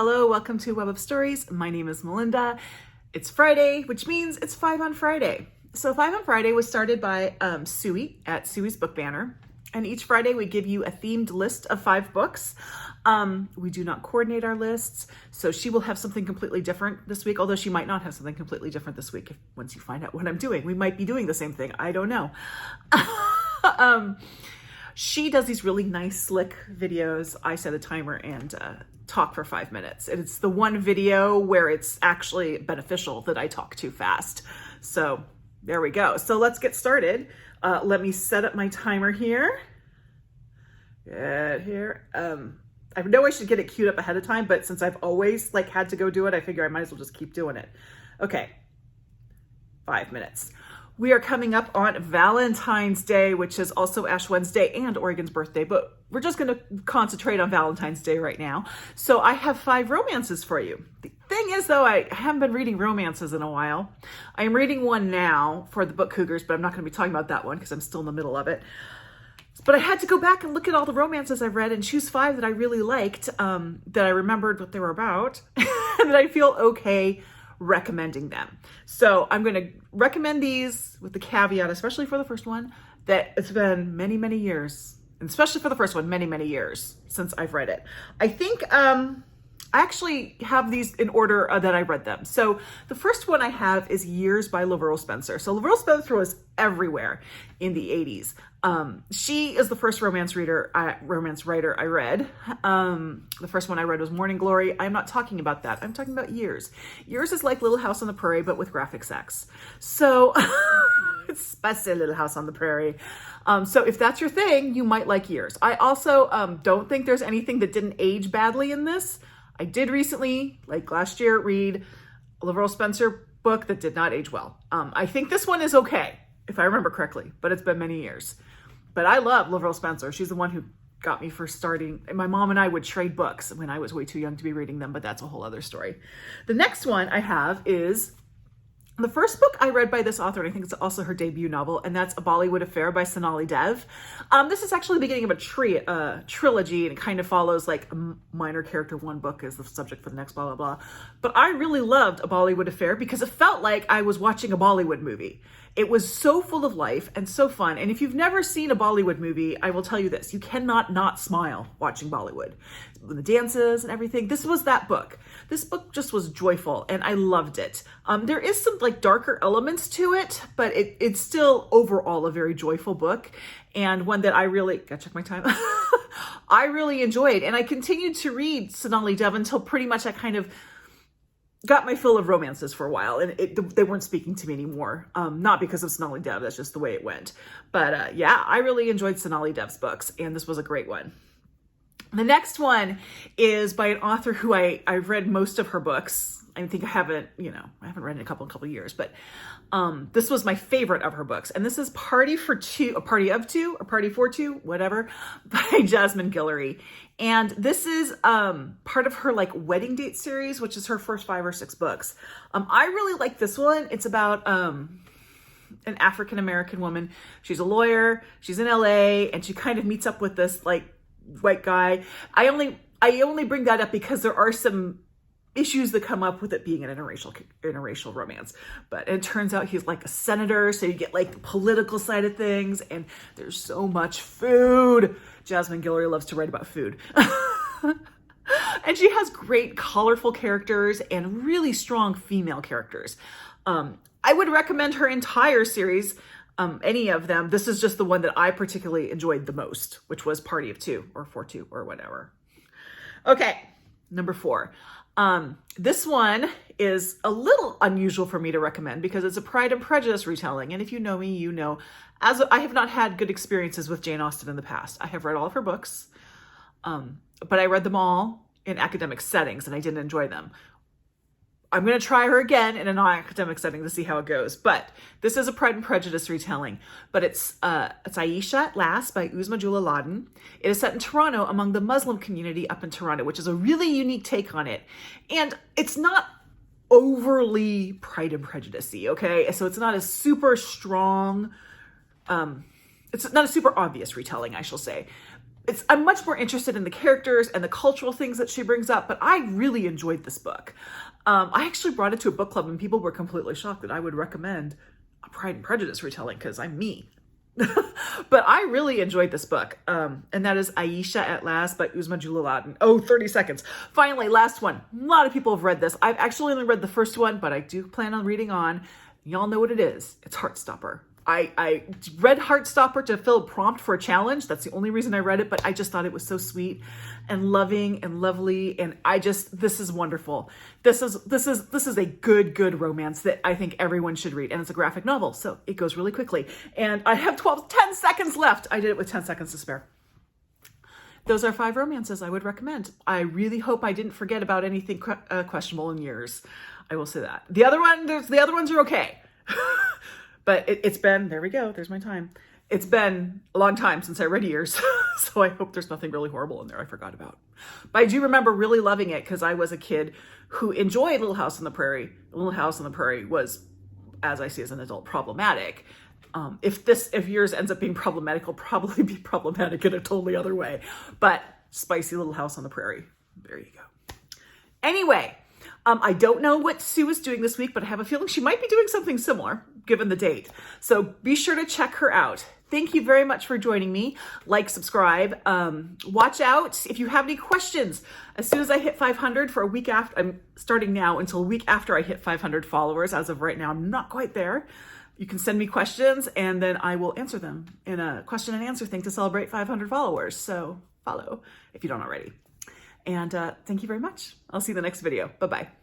Hello, welcome to Web of Stories. My name is Melinda. It's Friday, which means it's 5 on Friday. So 5 on Friday was started by Suey at Suey's Book Banner. And each Friday we give you a themed list of 5 books. We do not coordinate our lists, so she will have something completely different this week, although she might not have something completely different this week. Once you find out what I'm doing, we might be doing the same thing. I don't know. She does these really nice, slick videos. I set a timer and talk for 5 minutes. And it's the one video where it's actually beneficial that I talk too fast. So there we go. So let's get started. Let me set up my timer here. I know I should get it queued up ahead of time, but since I've always had to go do it, I figure I might as well just keep doing it. Okay, 5 minutes. We are coming up on Valentine's Day, which is also Ash Wednesday and Oregon's birthday, but we're just going to concentrate on Valentine's Day right now. So I have 5 romances for you. The thing is, though, I haven't been reading romances in a while. I am reading one now for the Book Cougars, but I'm not going to be talking about that one because I'm still in the middle of it. But I had to go back and look at all the romances I've read and choose 5 that I really liked, that I remembered what they were about, and that I feel okay recommending them. So I'm going to recommend these with the caveat, especially for the first one, that it's been many, many years, and especially for the first one, many, many years since I've read it. I think I actually have these in order that I read them. So the first one I have is Years by Laverell Spencer. So Laverell Spencer was everywhere in the 80s. She is the first romance writer I read. The first one I read was Morning Glory. I'm not talking about that. I'm talking about Years. Years is like Little House on the Prairie, but with graphic sex. So it's spicy Little House on the Prairie. So if that's your thing, you might like Years. I also don't think there's anything that didn't age badly in this. I did recently, like last year, read a Laverell Spencer book that did not age well. I think this one is okay, if I remember correctly, but it's been many years. But I love Laverell Spencer. She's the one who got me first starting. And my mom and I would trade books when I was way too young to be reading them, but that's a whole other story. The next one I have is the first book I read by this author, and I think it's also her debut novel, and that's A Bollywood Affair by Sonali Dev. This is actually the beginning of a trilogy, and it kind of follows like a minor character. One book is the subject for the next, blah, blah, blah. But I really loved A Bollywood Affair because it felt like I was watching a Bollywood movie. It was so full of life and so fun. And if you've never seen a Bollywood movie, I will tell you this, you cannot not smile watching Bollywood. The dances and everything, this was that book. This book just was joyful and I loved it. There is some darker elements to it, but it's still overall a very joyful book and one that I really, gotta check my time, I really enjoyed. And I continued to read Sonali Dev until pretty much I kind of got my fill of romances for a while, and they weren't speaking to me anymore. Not because of Sonali Dev, that's just the way it went. But yeah, I really enjoyed Sonali Dev's books, and this was a great one. The next one is by an author who I've read most of her books. I think I haven't read in a couple of years, but this was my favorite of her books. And this is Party for Two, A Party of Two, or Party for Two, whatever, by Jasmine Guillory. And this is part of her wedding date series, which is her first 5 or 6 books. I really like this one. It's about an African-American woman. She's a lawyer. She's in LA, and she kind of meets up with this white guy. I only bring that up because there are some issues that come up with it being an interracial romance. But it turns out he's a senator, so you get the political side of things, and there's so much food. Jasmine Guillory loves to write about food. And she has great colorful characters and really strong female characters. I would recommend her entire series, any of them. This is just the one that I particularly enjoyed the most, which was Party of Two or For Two or whatever. Okay, number 4. This one is a little unusual for me to recommend because it's a Pride and Prejudice retelling. And if you know me, you know, I have not had good experiences with Jane Austen in the past. I have read all of her books, but I read them all in academic settings and I didn't enjoy them. I'm going to try her again in a non-academic setting to see how it goes. But this is a Pride and Prejudice retelling. But it's Aisha At Last by Uzma Jula Laden. It is set in Toronto among the Muslim community up in Toronto, which is a really unique take on it. And it's not overly Pride and Prejudice-y, okay? So it's not a super strong, it's not a super obvious retelling, I shall say. I'm much more interested in the characters and the cultural things that she brings up, but I really enjoyed this book. I actually brought it to a book club and people were completely shocked that I would recommend a Pride and Prejudice retelling because I'm me. But I really enjoyed this book. And that is Aisha At Last by Uzma Julalat. Oh, 30 seconds. Finally, last one. A lot of people have read this. I've actually only read the first one, but I do plan on reading on. Y'all know what it is. It's Heartstopper. I read Heartstopper to fill a prompt for a challenge. That's the only reason I read it, but I just thought it was so sweet and loving and lovely. And this is wonderful. This is a good romance that I think everyone should read. And it's a graphic novel, so it goes really quickly. And I have 10 seconds left. I did it with 10 seconds to spare. Those are 5 romances I would recommend. I really hope I didn't forget about anything questionable in yours. I will say that. The other ones are okay. But it's been, there we go, there's my time. It's been a long time since I read Years, so I hope there's nothing really horrible in there I forgot about. But I do remember really loving it because I was a kid who enjoyed Little House on the Prairie. Little House on the Prairie was, as I see as an adult, problematic. If Yours ends up being problematic, it'll probably be problematic in a totally other way. But spicy Little House on the Prairie, there you go. Anyway, I don't know what Sue is doing this week, but I have a feeling she might be doing something similar given the date. So be sure to check her out. Thank you very much for joining me. Like, subscribe, watch out if you have any questions. As soon as I hit 500 for a week after, I'm starting now until a week after I hit 500 followers. As of right now, I'm not quite there. You can send me questions and then I will answer them in a question and answer thing to celebrate 500 followers. So follow if you don't already. And thank you very much. I'll see you in the next video. Bye-bye.